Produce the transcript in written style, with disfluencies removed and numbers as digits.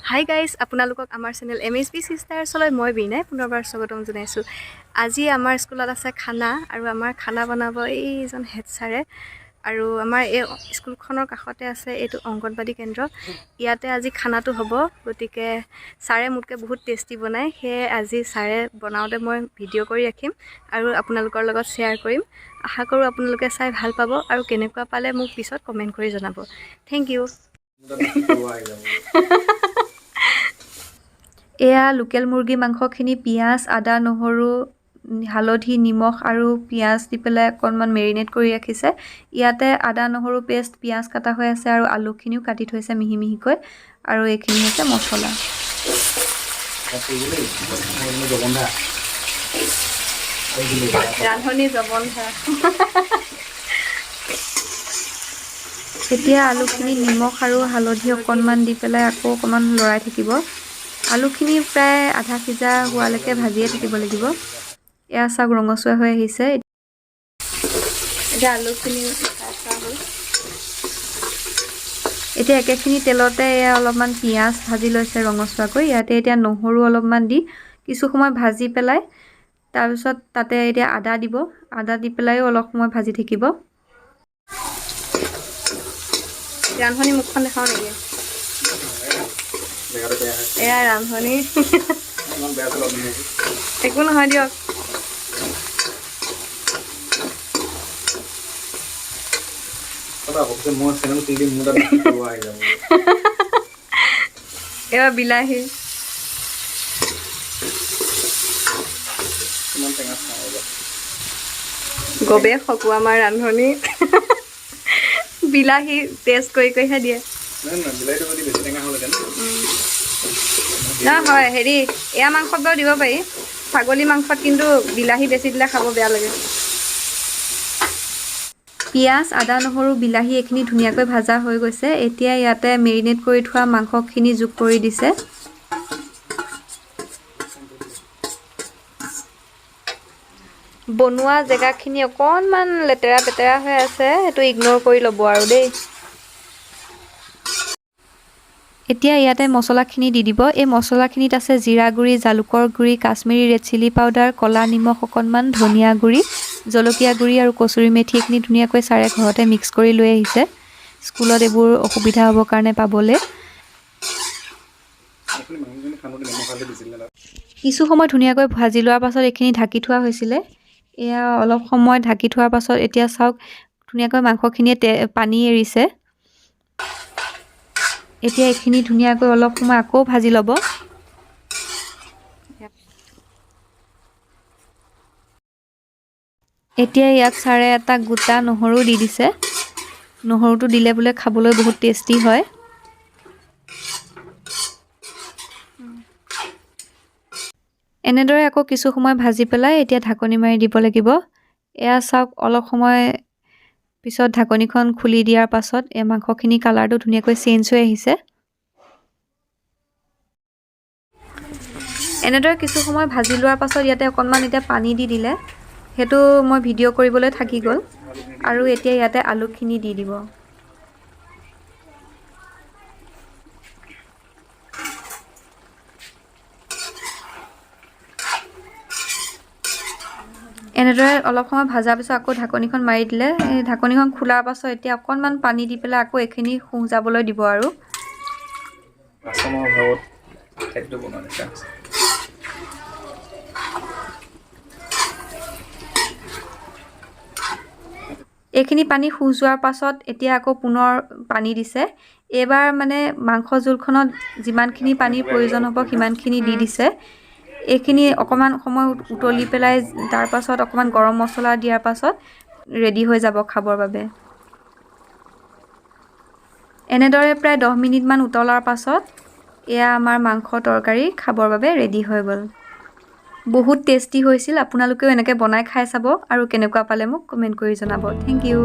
Hi guys, আপোনালোকক আমাৰ channel MSB Sistersলৈ মই বিনাই পুনৰবাৰ স্বাগতম জনাইছোঁ। আজি আমাৰ স্কুলত আছে খানা আৰু আমাৰ খানা বনাব এইজন হেড ছাৰে। আৰু আমাৰ এই স্কুলখনৰ কাষতে আছে এইটো অংগনবাদী কেন্দ্ৰ। ইয়াতে আজি খানাটো হ'ব, গতিকে ছাৰে মোতকৈ বহুত টেষ্টি বনায়। সেয়ে আজি ছাৰে বনাওঁতে মই ভিডিঅ' কৰি ৰাখিম আৰু আপোনালোকৰ লগত শ্বেয়াৰ কৰিম। আশা কৰোঁ আপোনালোকে চাই ভাল পাব আৰু কেনেকুৱা পালে মোক পিছত কমেণ্ট কৰি জনাব। Thank U. এয়া লোকেল মুৰ্গী মাংসখিনি পিঁয়াজ, আদা, নহৰু, হালধি, নিমখ আৰু পিঁয়াজ দি পেলাই অকণমান মেৰিনেট কৰি ৰাখিছে। ইয়াতে আদা নহৰু পেষ্ট, পিঁয়াজ কাটা হৈ আছে আৰু আলুখিনিও কাটি থৈছে মিহি মিহিকৈ। আৰু এইখিনি হৈছে মছলা। ৰান্ধনি জবন্ধা। এতিয়া আলুখিনি নিমখ আৰু হালধি অকণমান দি পেলাই আকৌ অকণমান লৰাই থাকিব। আলুখিনি প্ৰায় আধা সিজা হোৱালৈকে ভাজিয়ে থাকিব লাগিব। এয়া চাওক ৰঙচুৱা হৈ আহিছে। এতিয়া আলুখিনি হ'ল। এতিয়া একেখিনি তেলতে এয়া অলপমান পিঁয়াজ ভাজি লৈছে ৰঙচুৱাকৈ। ইয়াতে এতিয়া নহৰু অলপমান দি কিছু সময় ভাজি পেলাই তাৰপিছত তাতে এতিয়া আদা দিব। আদা দি পেলাইও অলপ সময় ভাজি থাকিব। ৰান্ধনি মুখখন দেখাওঁ নেকি? এয়া ৰান্ধনি। একো নহয় দিয়ক। এয়া বিলাহী। গবে খকোৱা আমাৰ ৰান্ধনি। বিলাহী টেষ্ট কৰি কৰিহে দিয়ে। নহয় হেৰি, এয়া মাংসত বাৰু দিব পাৰি। ছাগলী মাংসত কিন্তু বিলাহী বেছি দিলে খাব বেয়া লাগে। পিঁয়াজ, আদা, নহৰু, বিলাহী এইখিনি ধুনীয়াকৈ ভাজা হৈ গৈছে। এতিয়া ইয়াতে মেৰিনেট কৰি থোৱা মাংসখিনি যোগ কৰি দিছে। বনোৱা জেগাখিনি অকণমান লেতেৰা পেতেৰা হৈ আছে, সেইটো ইগন'ৰ কৰি ল'ব আৰু দেই। এতিয়া ইয়াতে মছলাখিনি দি দিব। এই মছলাখিনিত আছে জিৰা গুড়ি, জালুকৰ গুড়ি, কাশ্মীৰী ৰেড চিলি পাউডাৰ, ক'লা নিমখ অকণমান, ধনিয়া গুড়ি, জলকীয়া গুড়ি আৰু কচুৰি মেথি। এইখিনি ধুনীয়াকৈ ছাৰে ঘৰতে মিক্স কৰি লৈ আহিছে। স্কুলত এইবোৰ অসুবিধা হ'বৰ কাৰণে পাবলৈ। কিছু সময় ধুনীয়াকৈ ভাজি লোৱাৰ পাছত এইখিনি ঢাকি থোৱা হৈছিলে। এয়া অলপ সময় ঢাকি থোৱাৰ পাছত এতিয়া চাওক ধুনীয়াকৈ মাংসখিনিয়ে পানী এৰিছে। এতিয়া এইখিনি ধুনীয়াকৈ অলপ সময় আকৌ ভাজি ল'ব। এতিয়া ইয়াত ছাৰে এটা গোটা নহৰু দি দিছে। নহৰুটো দিলে বোলে খাবলৈ বহুত টেষ্টি হয়। এনেদৰে আকৌ কিছু সময় ভাজি পেলাই এতিয়া ঢাকনি মাৰি দিব লাগিব। এয়া চাওক অলপ সময় পিছত ঢাকনিখন খুলি দিয়াৰ পাছত এই মাংসখিনি কালাৰটো ধুনীয়াকৈ চেঞ্জ হৈ আহিছে। এনেদৰে কিছু সময় ভাজি লোৱাৰ পাছত ইয়াতে অকণমান এতিয়া পানী দি দিলে। সেইটো মই ভিডিঅ' কৰিবলৈ থাকি গ'ল। আৰু এতিয়া ইয়াতে আলুখিনি দি দিব। এনেদৰে অলপ সময় ভজাৰ পিছত আকৌ ঢাকনিখন মাৰি দিলে। এই ঢাকনিখন খোলাৰ পাছত এতিয়া অকণমান পানী দি পেলাই আকৌ এইখিনি সিজাবলৈ দিব আৰু। এইখিনি পানী যোৱাৰ পাছত এতিয়া আকৌ পুনৰ পানী দিছে। এইবাৰ মানে মাংস জোলখনত যিমানখিনি পানীৰ প্ৰয়োজন হ'ব সিমানখিনি দি দিছে। এইখিনি অকণমান সময় উতলি পেলাই তাৰ পাছত অকণমান গৰম মছলা দিয়াৰ পাছত ৰেডি হৈ যাব খাবৰ বাবে। এনেদৰে প্ৰায় 10 মিনিটমান উতলাৰ পাছত এয়া আমাৰ মাংস তৰকাৰী খাবৰ বাবে ৰেডি হৈ গ'ল। বহুত টেষ্টি হৈছিল। আপোনালোকেও এনেকৈ বনাই খাই চাব আৰু কেনেকুৱা পালে মোক কমেণ্ট কৰি জনাব। Thank U.